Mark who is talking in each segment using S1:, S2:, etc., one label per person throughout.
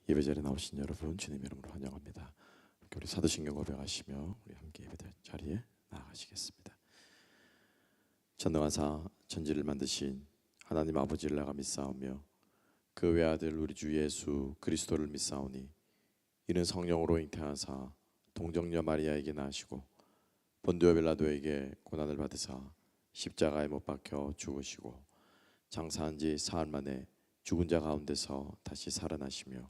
S1: 예배자리에 나오신 여러분 주님 이름으로 환영합니다. 우리 사도신경 고백하시며 우리 함께 예배 자리에 나아가시겠습니다. 전능하사 천지를 만드신 하나님 아버지를 내가 믿사오며 그 외아들 우리 주 예수 그리스도를 믿사오니 이는 성령으로 잉태하사 동정녀 마리아에게 나시고 본디오 빌라도에게 고난을 받으사 십자가에 못 박혀 죽으시고 장사한 지 사흘 만에 죽은 자 가운데서 다시 살아나시며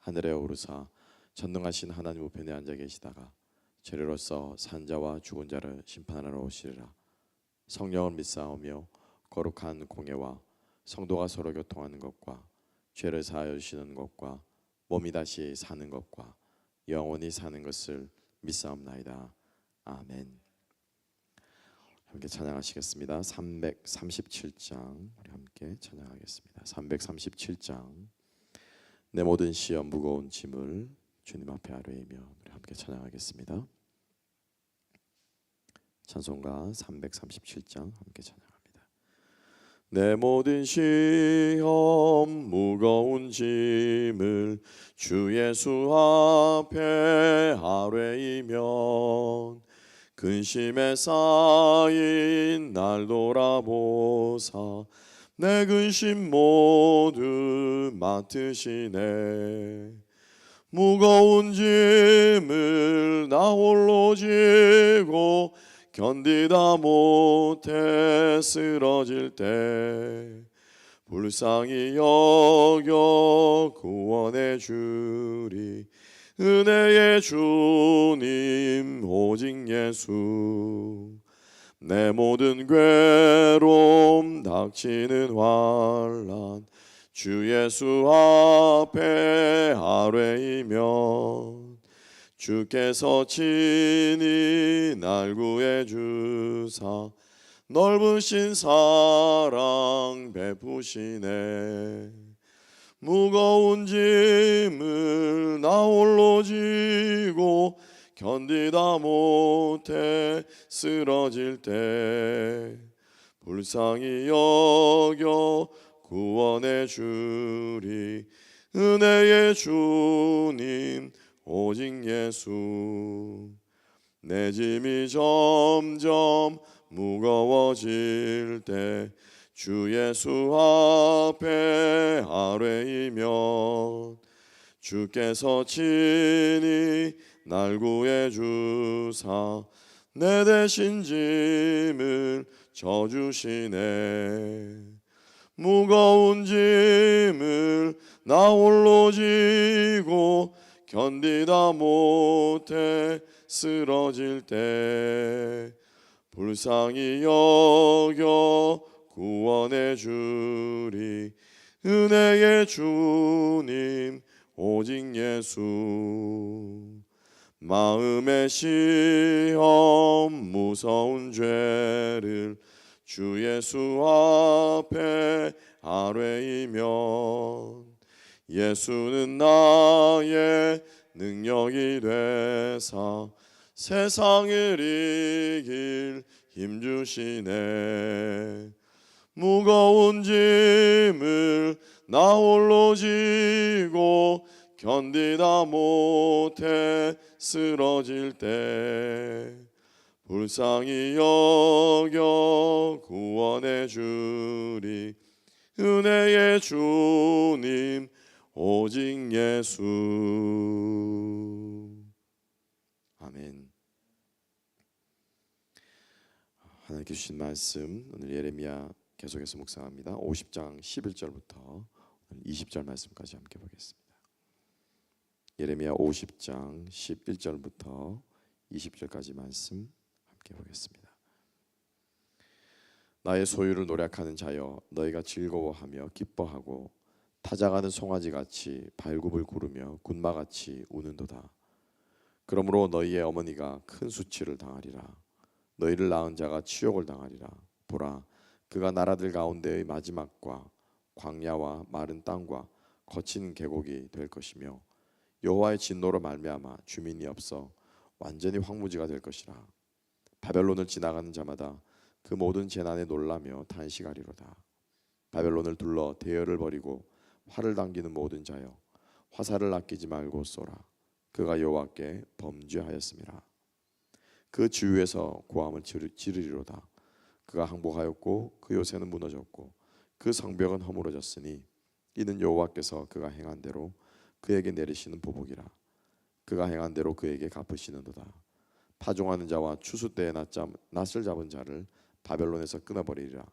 S1: 하늘에 오르사 전능하신 하나님 우편에 앉아 계시다가 죄로서 산 자와 죽은 자를 심판하러 오시리라. 성령을 믿사오며 거룩한 공예와 성도가 서로 교통하는 것과 죄를 사하여 주시는 것과 몸이 다시 사는 것과 영원히 사는 것을 믿사옵나이다. 아멘. 함께 찬양하시겠습니다. 337장 우리 함께 찬양하겠습니다. 337장 내 모든 시험 무거운 짐을 주님 앞에 아뢰이며 우리 함께 찬양하겠습니다. 찬송가 337장 함께 찬양합니다. 내 모든 시험 무거운 짐을 주 예수 앞에 아뢰이면 근심에 쌓인 날 돌아보사 내 근심 모두 맡으시네. 무거운 짐을 나 홀로 지고 견디다 못해 쓰러질 때 불쌍히 여겨 구원해 주리 은혜의 주님 오직 예수. 내 모든 괴로움 닥치는 환난 주 예수 앞에 아뢰이면 주께서 친히 날 구해 주사 넓으신 사랑 베푸시네. 무거운 짐을 나 홀로 지고 견디다 못해 쓰러질 때 불쌍히 여겨 구원해 주리 은혜의 주님 오직 예수. 내 짐이 점점 무거워질 때 주 예수 앞에 아뢰이면 주께서 친히 날 구해 주사 내 대신 짐을 져주시네. 무거운 짐을 나 홀로 지고 견디다 못해 쓰러질 때 불쌍히 여겨 구원해 주리 은혜의 주님 오직 예수. 마음의 시험 무서운 죄를 주 예수 앞에 아뢰이면 예수는 나의 능력이 되사 세상을 이길 힘주시네. 무거운 짐을 나 홀로 지고 견디다 못해 쓰러질 때 불쌍히 여겨 구원해 주리 은혜의 주님 오직 예수. 아멘. 하나님께 주신 말씀 오늘 예레미야 계속해서 묵상합니다. 50장 11절부터 20절 말씀까지 함께 보겠습니다. 예레미야 50장 11절부터 20절까지 말씀 함께 보겠습니다. 나의 소유를 노력하는 자여 너희가 즐거워하며 기뻐하고 타작하는 송아지같이 발굽을 구르며 군마같이 우는도다. 그러므로 너희의 어머니가 큰 수치를 당하리라. 너희를 낳은 자가 치욕을 당하리라. 보라, 그가 나라들 가운데의 마지막과 광야와 마른 땅과 거친 계곡이 될 것이며 여호와의 진노로 말미암아 주민이 없어 완전히 황무지가 될 것이라. 바벨론을 지나가는 자마다 그 모든 재난에 놀라며 탄식하리로다. 바벨론을 둘러 대열을 벌이고 활을 당기는 모든 자여 화살을 아끼지 말고 쏘라. 그가 여호와께 범죄하였음이라. 그 주위에서 고함을 지르리로다. 그가 항복하였고 그 요새는 무너졌고 그 성벽은 허물어졌으니 이는 여호와께서 그가 행한 대로 그에게 내리시는 보복이라. 그가 행한 대로 그에게 갚으시는도다. 파종하는 자와 추수 때에 낫을 잡은 자를 바벨론에서 끊어버리리라.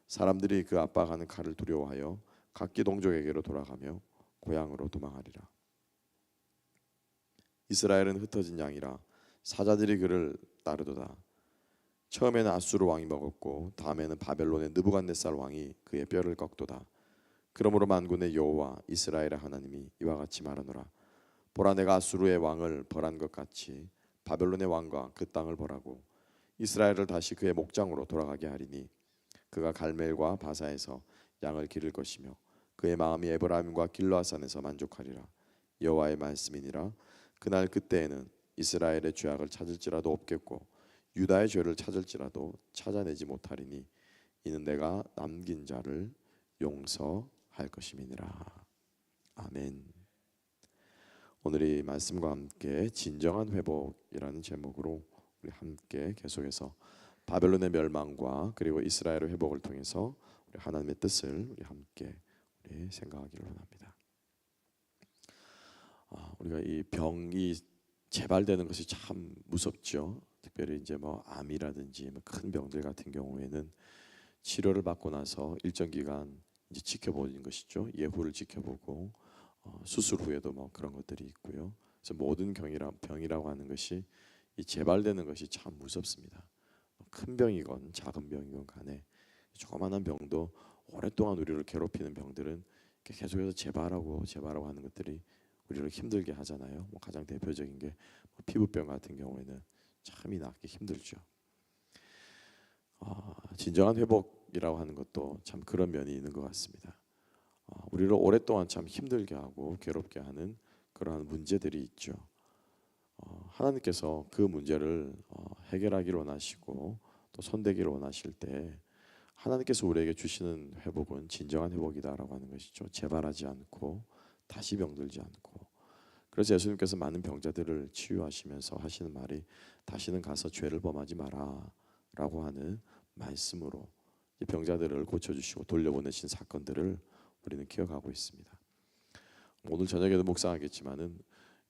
S1: 사람들이 그 압박하는 칼을 두려워하여 각기 동족에게로 돌아가며 고향으로 도망하리라. 이스라엘은 흩어진 양이라 사자들이 그를 따르도다. 처음에는 아수르 왕이 먹었고 다음에는 바벨론의 느부갓네살 왕이 그의 뼈를 꺾도다. 그러므로 만군의 여호와 이스라엘의 하나님이 이와 같이 말하노라. 보라, 내가 아수르의 왕을 벌한 것 같이 바벨론의 왕과 그 땅을 벌하고 이스라엘을 다시 그의 목장으로 돌아가게 하리니 그가 갈멜과 바사에서 양을 기를 것이며 그의 마음이 에브라임과 길르앗산에서 만족하리라. 여호와의 말씀이니라. 그날 그때에는 이스라엘의 죄악을 찾을지라도 없겠고 유다의 죄를 찾을지라도 찾아내지 못하리니 이는 내가 남긴 자를 용서할 것임이니라. 아멘. 오늘 이 말씀과 함께 진정한 회복이라는 제목으로 우리 함께 계속해서 바벨론의 멸망과 그리고 이스라엘의 회복을 통해서 우리 하나님의 뜻을 우리 함께 생각하기를 원합니다. 우리가 이 병이 재발되는 것이 참 무섭죠. 특별히 이제 뭐 암이라든지 큰 병들 같은 경우에는 치료를 받고 나서 일정 기간 이제 지켜보는 것이죠. 예후를 지켜보고 수술 후에도 뭐 그런 것들이 있고요. 그래서 모든 병이라고 하는 것이 이 재발되는 것이 참 무섭습니다. 큰 병이건 작은 병이건 간에 조그마한 병도 오랫동안 우리를 괴롭히는 병들은 계속해서 재발하고 하는 것들이 우리를 힘들게 하잖아요. 뭐 가장 대표적인 게 피부병 같은 경우에는 참이 낫기 힘들죠. 진정한 회복이라고 하는 것도 참 그런 면이 있는 것 같습니다. 우리를 오랫동안 참 힘들게 하고 괴롭게 하는 그러한 문제들이 있죠. 하나님께서 그 문제를 해결하기를 원하시고 또 손대기를 원하실 때 하나님께서 우리에게 주시는 회복은 진정한 회복이다라고 하는 것이죠. 재발하지 않고 다시 병들지 않고. 그래서 예수님께서 많은 병자들을 치유하시면서 하시는 말이 다시는 가서 죄를 범하지 마라라고 하는 말씀으로 이 병자들을 고쳐주시고 돌려보내신 사건들을 우리는 기억하고 있습니다. 오늘 저녁에도 묵상하겠지만은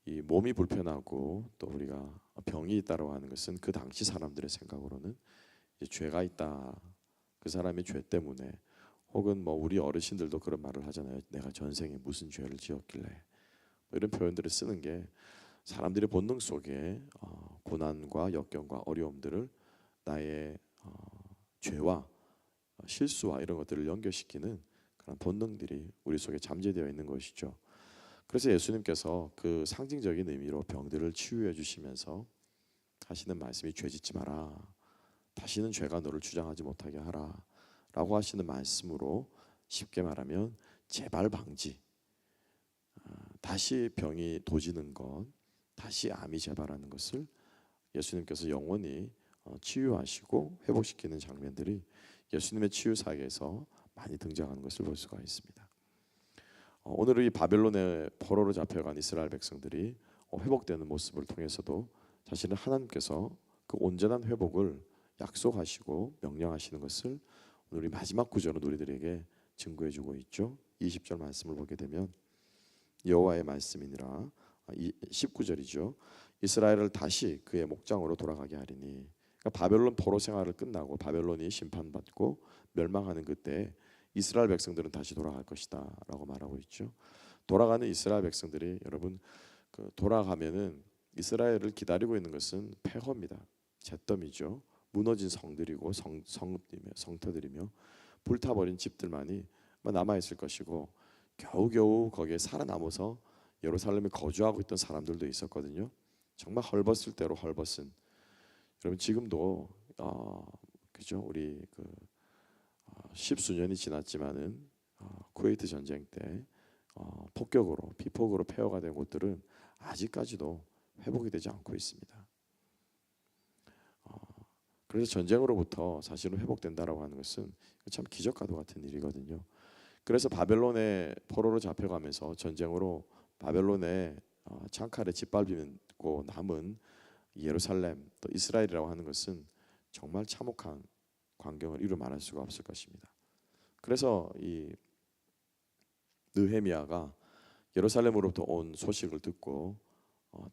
S1: 이 몸이 불편하고 또 우리가 병이 있다라고 하는 것은 그 당시 사람들의 생각으로는 이제 죄가 있다. 그 사람의 죄 때문에 혹은 뭐 우리 어르신들도 그런 말을 하잖아요. 내가 전생에 무슨 죄를 지었길래 뭐 이런 표현들을 쓰는 게 사람들의 본능 속에 고난과 역경과 어려움들을 나의 죄와 실수와 이런 것들을 연결시키는 그런 본능들이 우리 속에 잠재되어 있는 것이죠. 그래서 예수님께서 그 상징적인 의미로 병들을 치유해 주시면서 하시는 말씀이 죄짓지 마라. 다시는 죄가 너를 주장하지 못하게 하라. 라고 하시는 말씀으로 쉽게 말하면 재발 방지. 다시 병이 도지는 것, 다시 암이 재발하는 것을 예수님께서 영원히 치유하시고 회복시키는 장면들이 예수님의 치유 사역에서 많이 등장하는 것을 볼 수가 있습니다. 오늘 이 바벨론의 포로로 잡혀간 이스라엘 백성들이 회복되는 모습을 통해서도 사실은 하나님께서 그 온전한 회복을 약속하시고 명령하시는 것을 오늘 이 마지막 구절은 우리들에게 증거해주고 있죠. 20절 말씀을 보게 되면 여호와의 말씀이니라 19절이죠. 이스라엘을 다시 그의 목장으로 돌아가게 하리니. 그러니까 바벨론 포로 생활을 끝나고 바벨론이 심판받고 멸망하는 그때 이스라엘 백성들은 다시 돌아갈 것이다라고 말하고 있죠. 돌아가는 이스라엘 백성들이 여러분 돌아가면은 이스라엘을 기다리고 있는 것은 폐허입니다. 잿더미죠. 무너진 성들이고 성터들이며 불타버린 집들만이 남아 있을 것이고 겨우겨우 거기에 살아남아서 예루살렘에 거주하고 있던 사람들도 있었거든요. 정말 헐벗을 대로 헐벗은. 여러분 지금도 그죠? 우리 십수년이 지났지만은 쿠웨이트 전쟁 때 폭격으로 비폭으로 폐허가 된 곳들은 아직까지도 회복이 되지 않고 있습니다. 그래서 전쟁으로부터 사실은 회복된다라고 하는 것은 참 기적과도 같은 일이거든요. 그래서 바벨론의 포로로 잡혀가면서 전쟁으로 바벨론의 창칼에 짓밟히고 남은 예루살렘 또 이스라엘이라고 하는 것은 정말 참혹한 광경을 이루 말할 수가 없을 것입니다. 그래서 이 느헤미야가 예루살렘으로부터 온 소식을 듣고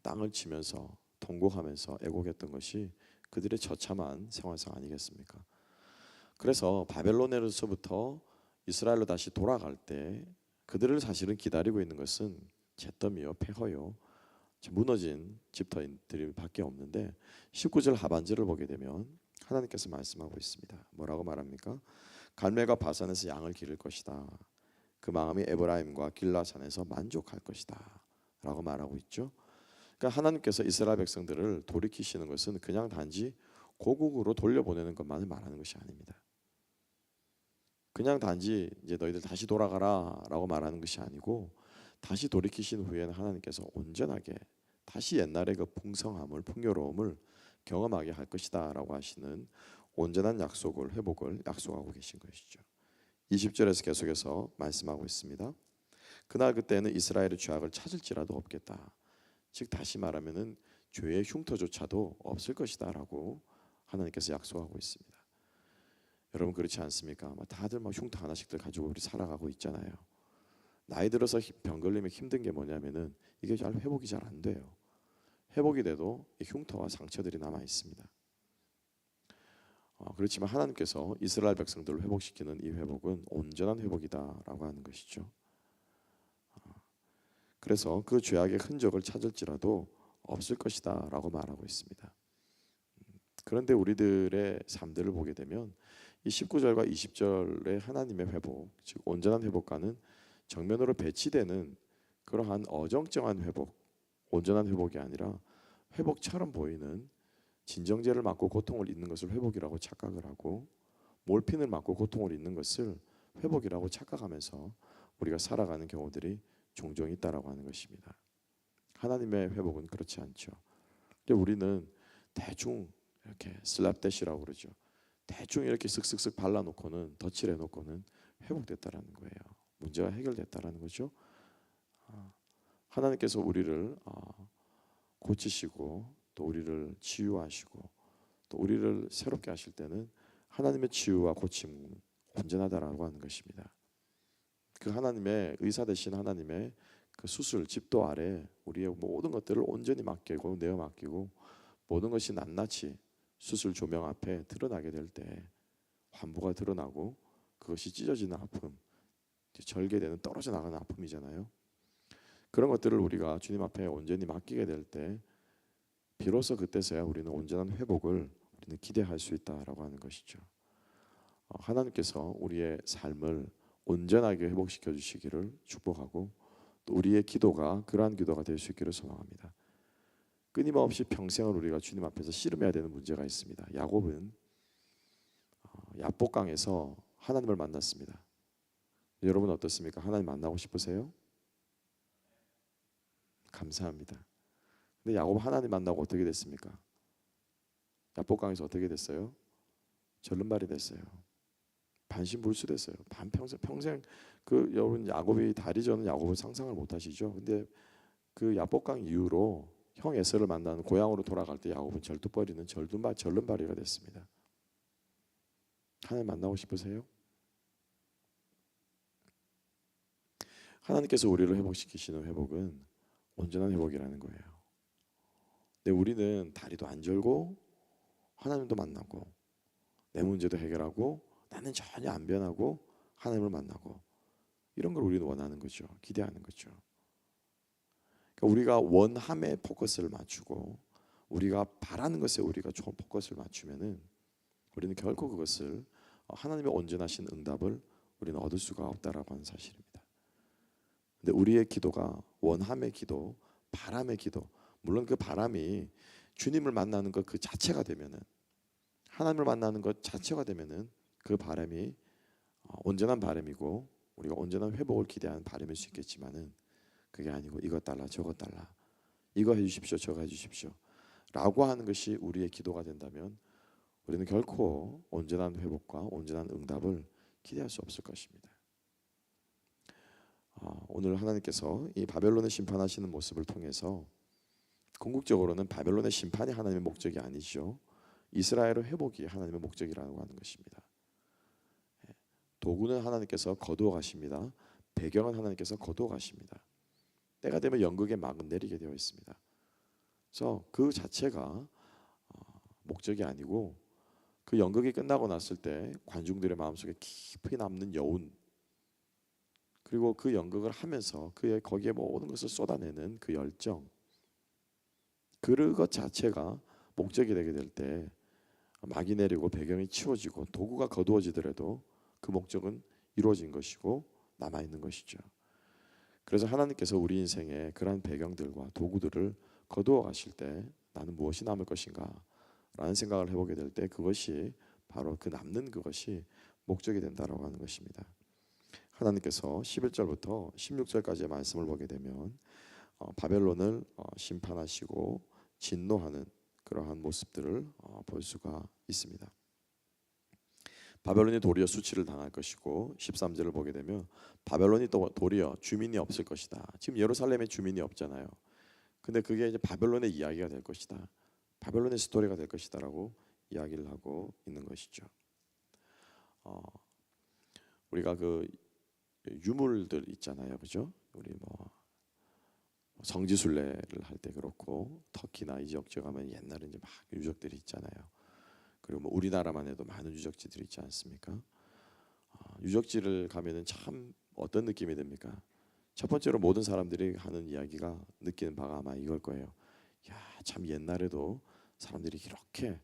S1: 땅을 치면서 통곡하면서 애곡했던 것이 그들의 처참한 생활상 아니겠습니까? 그래서 바벨론에서부터 이스라엘로 다시 돌아갈 때 그들을 사실은 기다리고 있는 것은 잿더미요 폐허요 무너진 집터인들이 밖에 없는데 19절 하반절을 보게 되면 하나님께서 말씀하고 있습니다. 뭐라고 말합니까? 갈멜과 바산에서 양을 기를 것이다. 그 마음이 에브라임과 길라산에서 만족할 것이다 라고 말하고 있죠. 그러니까 하나님께서 이스라엘 백성들을 돌이키시는 것은 그냥 단지 고국으로 돌려보내는 것만을 말하는 것이 아닙니다. 그냥 단지 이제 너희들 다시 돌아가라 라고 말하는 것이 아니고 다시 돌이키신 후에는 하나님께서 온전하게 다시 옛날의 그 풍성함을 풍요로움을 경험하게 할 것이다 라고 하시는 온전한 약속을 회복을 약속하고 계신 것이죠. 20절에서 계속해서 말씀하고 있습니다. 그날 그때는 이스라엘의 죄악을 찾을지라도 없겠다. 즉 다시 말하면은 죄의 흉터조차도 없을 것이다 라고 하나님께서 약속하고 있습니다. 여러분 그렇지 않습니까? 다들 막 흉터 하나씩들 가지고 우리 살아가고 있잖아요. 나이 들어서 병 걸리면 힘든 게 뭐냐면은 이게 잘 회복이 잘 안 돼요. 회복이 돼도 이 흉터와 상처들이 남아 있습니다. 그렇지만 하나님께서 이스라엘 백성들을 회복시키는 이 회복은 온전한 회복이다라고 하는 것이죠. 그래서 그 죄악의 흔적을 찾을지라도 없을 것이다라고 말하고 있습니다. 그런데 우리들의 삶들을 보게 되면 이 19절과 20절의 하나님의 회복, 즉 온전한 회복과는 정면으로 배치되는 그러한 어정쩡한 회복, 온전한 회복이 아니라 회복처럼 보이는 진정제를 맞고 고통을 잊는 것을 회복이라고 착각을 하고 몰핀을 맞고 고통을 잊는 것을 회복이라고 착각하면서 우리가 살아가는 경우들이 종종 있다라고 하는 것입니다. 하나님의 회복은 그렇지 않죠. 근데 우리는 대충 이렇게 슬랍대시라고 그러죠. 대충 이렇게 쓱쓱쓱 발라놓고는 덧칠해놓고는 회복됐다라는 거예요. 문제가 해결됐다라는 거죠. 하나님께서 우리를 고치시고 또 우리를 치유하시고 또 우리를 새롭게 하실 때는 하나님의 치유와 고침은 온전하다라고 하는 것입니다. 그 하나님의 의사 되신 하나님의 그 수술 집도 아래 우리의 모든 것들을 온전히 맡기고 내어 맡기고 모든 것이 낱낱이 수술 조명 앞에 드러나게 될 때 환부가 드러나고 그것이 찢어지는 아픔, 절개되는 떨어져 나가는 아픔이잖아요. 그런 것들을 우리가 주님 앞에 온전히 맡기게 될 때 비로소 그때서야 우리는 온전한 회복을 우리는 기대할 수 있다라고 하는 것이죠. 하나님께서 우리의 삶을 온전하게 회복시켜 주시기를 축복하고 또 우리의 기도가 그러한 기도가 될 수 있기를 소망합니다. 끊임없이 평생을 우리가 주님 앞에서 씨름해야 되는 문제가 있습니다. 야곱은 야복강에서 하나님을 만났습니다. 여러분 어떻습니까? 하나님 만나고 싶으세요? 감사합니다. 근데 야곱 하나님 만나고 어떻게 됐습니까? 야복강에서 어떻게 됐어요? 절름발이 됐어요. 반신불수됐어요. 평생 그 여러분 야곱이 다리 저는 야곱을 상상을 못 하시죠. 근데 그 야복강 이후로 형 에서를 만나는 고향으로 돌아갈 때 야곱은 절뚝거리는 절름발이가 됐습니다. 하나님 만나고 싶으세요? 하나님께서 우리를 회복시키시는 회복은 온전한 회복이라는 거예요. 근데 우리는 다리도 안 절고 하나님도 만나고 내 문제도 해결하고 나는 전혀 안 변하고 하나님을 만나고 이런 걸 우리는 원하는 거죠. 기대하는 거죠. 그러니까 우리가 원함에 포커스를 맞추고 우리가 바라는 것에 우리가 좀 포커스를 맞추면은 우리는 결코 그것을 하나님의 온전하신 응답을 우리는 얻을 수가 없다라고 하는 사실입니다. 근데 우리의 기도가 원함의 기도, 바람의 기도, 물론 그 바람이 주님을 만나는 것 그 자체가 되면은 하나님을 만나는 것 자체가 되면은 그 바람이 온전한 바람이고 우리가 온전한 회복을 기대하는 바람일 수 있겠지만은 그게 아니고 이것 달라 저것 달라 이거 해주십시오 저거 해주십시오 라고 하는 것이 우리의 기도가 된다면 우리는 결코 온전한 회복과 온전한 응답을 기대할 수 없을 것입니다. 오늘 하나님께서 이 바벨론을 심판하시는 모습을 통해서 궁극적으로는 바벨론의 심판이 하나님의 목적이 아니죠. 이스라엘의 회복이 하나님의 목적이라고 하는 것입니다. 도구는 하나님께서 거두어 가십니다. 배경은 하나님께서 거두어 가십니다. 때가 되면 연극의 막은 내리게 되어 있습니다. 그래서 그 자체가 목적이 아니고 그 연극이 끝나고 났을 때 관중들의 마음속에 깊이 남는 여운, 그리고 그 연극을 하면서 거기에 모든 것을 쏟아내는 그 열정, 그것 자체가 목적이 되게 될 때 막이 내리고 배경이 치워지고 도구가 거두어지더라도 그 목적은 이루어진 것이고 남아있는 것이죠. 그래서 하나님께서 우리 인생에 그러한 배경들과 도구들을 거두어 가실 때 나는 무엇이 남을 것인가 라는 생각을 해보게 될 때 그것이 바로 그 남는 그것이 목적이 된다라고 하는 것입니다. 하나님께서 11절부터 16절까지의 말씀을 보게 되면 바벨론을 심판하시고 진노하는 그러한 모습들을 볼 수가 있습니다. 바벨론이 도리어 수치를 당할 것이고 13절을 보게 되면 바벨론이 또 도리어 주민이 없을 것이다. 지금 예루살렘에 주민이 없잖아요. 근데 그게 이제 바벨론의 이야기가 될 것이다. 바벨론의 스토리가 될 것이다라고 이야기를 하고 있는 것이죠. 우리가 그 유물들 있잖아요, 그죠? 우리 뭐 성지순례를 할 때 그렇고 터키나 이 지역 가면 옛날에 이제 막 유적들이 있잖아요. 그리고 뭐 우리나라만 해도 많은 유적지들이 있지 않습니까? 유적지를 가면은 참 어떤 느낌이 듭니까? 첫 번째로 모든 사람들이 하는 이야기가 느끼는 바가 아마 이걸 거예요. 야, 참 옛날에도 사람들이 이렇게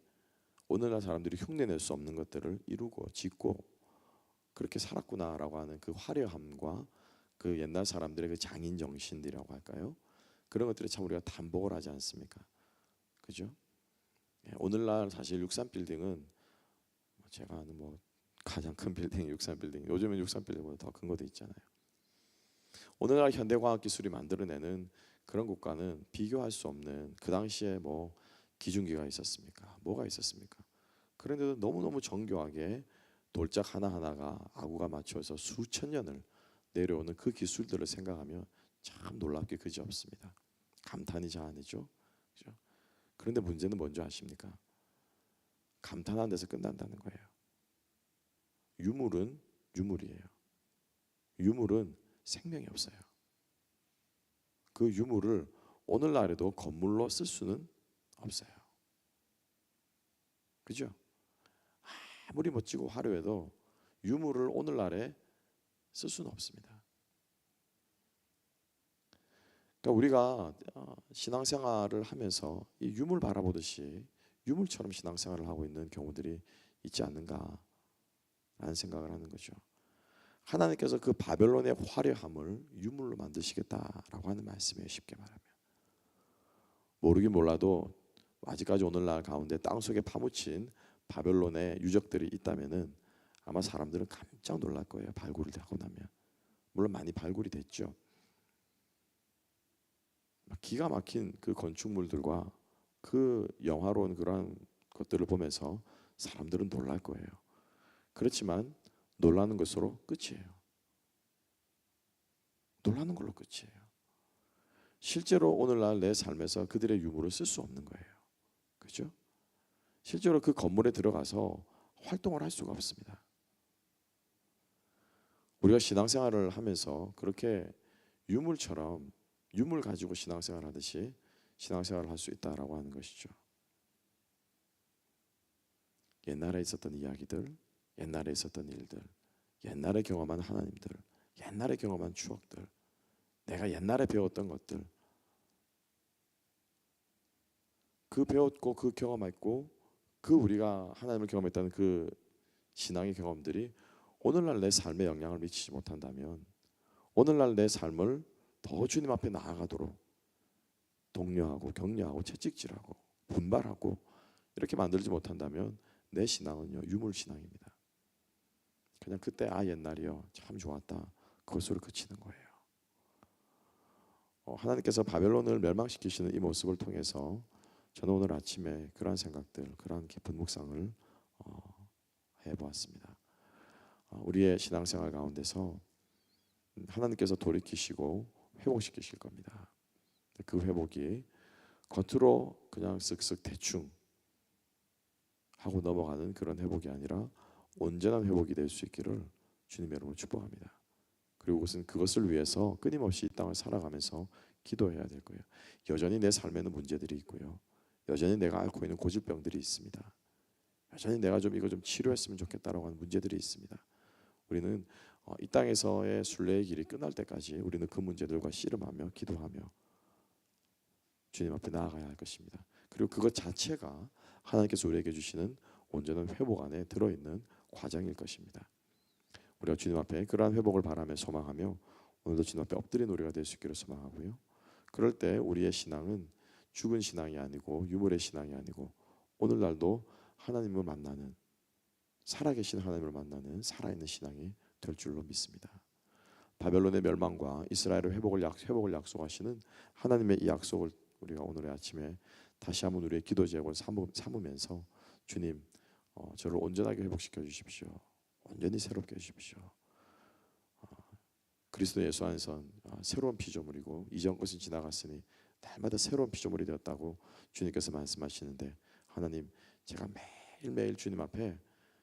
S1: 오늘날 사람들이 흉내낼 수 없는 것들을 이루고 짓고 그렇게 살았구나라고 하는 그 화려함과 그 옛날 사람들의 그 장인 정신이라고 할까요? 그런 것들이 참 우리가 담복을 하지 않습니까? 그죠? 오늘날 사실 63 빌딩은 제가 아는 뭐 가장 큰 빌딩 63 빌딩, 요즘은 63 빌딩보다 더 큰 것도 있잖아요. 오늘날 현대과학 기술이 만들어내는 그런 국가는 비교할 수 없는, 그 당시에 뭐 기중기가 있었습니까? 뭐가 있었습니까? 그런데도 너무너무 정교하게 돌짝 하나하나가 아구가 맞춰서 수천 년을 내려오는 그 기술들을 생각하면 참 놀랍게 그지없습니다. 감탄이 자아내죠. 그죠? 그런데 문제는 뭔지 아십니까? 감탄하는 데서 끝난다는 거예요. 유물은 유물이에요. 유물은 생명이 없어요. 그 유물을 오늘날에도 건물로 쓸 수는 없어요. 그죠? 아무리 멋지고 화려해도 유물을 오늘날에 쓸 수는 없습니다. 그러니까 우리가 신앙생활을 하면서 이 유물 바라보듯이 유물처럼 신앙생활을 하고 있는 경우들이 있지 않는가라는 생각을 하는 거죠. 하나님께서 그 바벨론의 화려함을 유물로 만드시겠다라고 하는 말씀이에요. 쉽게 말하면. 모르긴 몰라도 아직까지 오늘날 가운데 땅속에 파묻힌 바벨론의 유적들이 있다면은 아마 사람들은 깜짝 놀랄 거예요. 발굴을 하고 나면. 물론 많이 발굴이 됐죠. 기가 막힌 그 건축물들과 그 영화로운 그런 것들을 보면서 사람들은 놀랄 거예요. 그렇지만 놀라는 것으로 끝이에요. 놀라는 걸로 끝이에요. 실제로 오늘날 내 삶에서 그들의 유물을 쓸 수 없는 거예요. 그죠? 실제로 그 건물에 들어가서 활동을 할 수가 없습니다. 우리가 신앙생활을 하면서 그렇게 유물처럼 유물 가지고 신앙생활을 하듯이 신앙생활을 할 수 있다라고 하는 것이죠. 옛날에 있었던 이야기들, 옛날에 있었던 일들, 옛날에 경험한 하나님들, 옛날에 경험한 추억들, 내가 옛날에 배웠던 것들, 그 배웠고 그 경험했고 그 우리가 하나님을 경험했다는 그 신앙의 경험들이 오늘날 내 삶에 영향을 미치지 못한다면, 오늘날 내 삶을 더 주님 앞에 나아가도록 독려하고 격려하고 채찍질하고 분발하고 이렇게 만들지 못한다면 내 신앙은요 유물 신앙입니다. 그냥 그때 옛날이요 참 좋았다 그것으로 그치는 거예요. 하나님께서 바벨론을 멸망시키시는 이 모습을 통해서 저는 오늘 아침에 그러한 생각들, 그러한 깊은 묵상을 해보았습니다. 우리의 신앙생활 가운데서 하나님께서 돌이키시고 회복시키실 겁니다. 그 회복이 겉으로 그냥 쓱쓱 대충 하고 넘어가는 그런 회복이 아니라 온전한 회복이 될 수 있기를 주님 여러분 축복합니다. 그리고 그것을 위해서 끊임없이 이 땅을 살아가면서 기도해야 될 거예요. 여전히 내 삶에는 문제들이 있고요. 여전히 내가 앓고 있는 고질병들이 있습니다. 여전히 내가 좀 이거 좀 치료했으면 좋겠다라고 하는 문제들이 있습니다. 우리는 이 땅에서의 순례의 길이 끝날 때까지 우리는 그 문제들과 씨름하며 기도하며 주님 앞에 나아가야 할 것입니다. 그리고 그것 자체가 하나님께서 우리에게 주시는 온전한 회복 안에 들어있는 과정일 것입니다. 우리가 주님 앞에 그러한 회복을 바라며 소망하며 오늘도 주님 앞에 엎드린 우리가 될 수 있기를 소망하고요. 그럴 때 우리의 신앙은 죽은 신앙이 아니고 유물의 신앙이 아니고 오늘날도 하나님을 만나는 살아계신 하나님을 만나는 살아있는 신앙이 될 줄로 믿습니다. 바벨론의 멸망과 이스라엘의 회복을 약속하시는 하나님의 이 약속을 우리가 오늘의 아침에 다시 한번 우리의 기도 제목을 삼으면서 주님 저를 온전하게 회복시켜 주십시오. 완전히 새롭게 해주십시오. 그리스도 예수 안에선 새로운 피조물이고 이전 것은 지나갔으니 날마다 새로운 피조물이 되었다고 주님께서 말씀하시는데 하나님 제가 매일매일 주님 앞에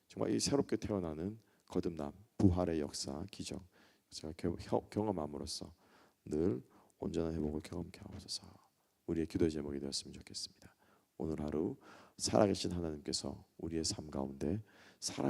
S1: 정말 이 새롭게 태어나는 거듭남, 부활의 역사, 기적 제가 경험함으로써 늘 온전한 회복을 경험케 하옵소서. 우리의 기도의 제목이 되었으면 좋겠습니다. 오늘 하루 살아계신 하나님께서 우리의 삶 가운데 살아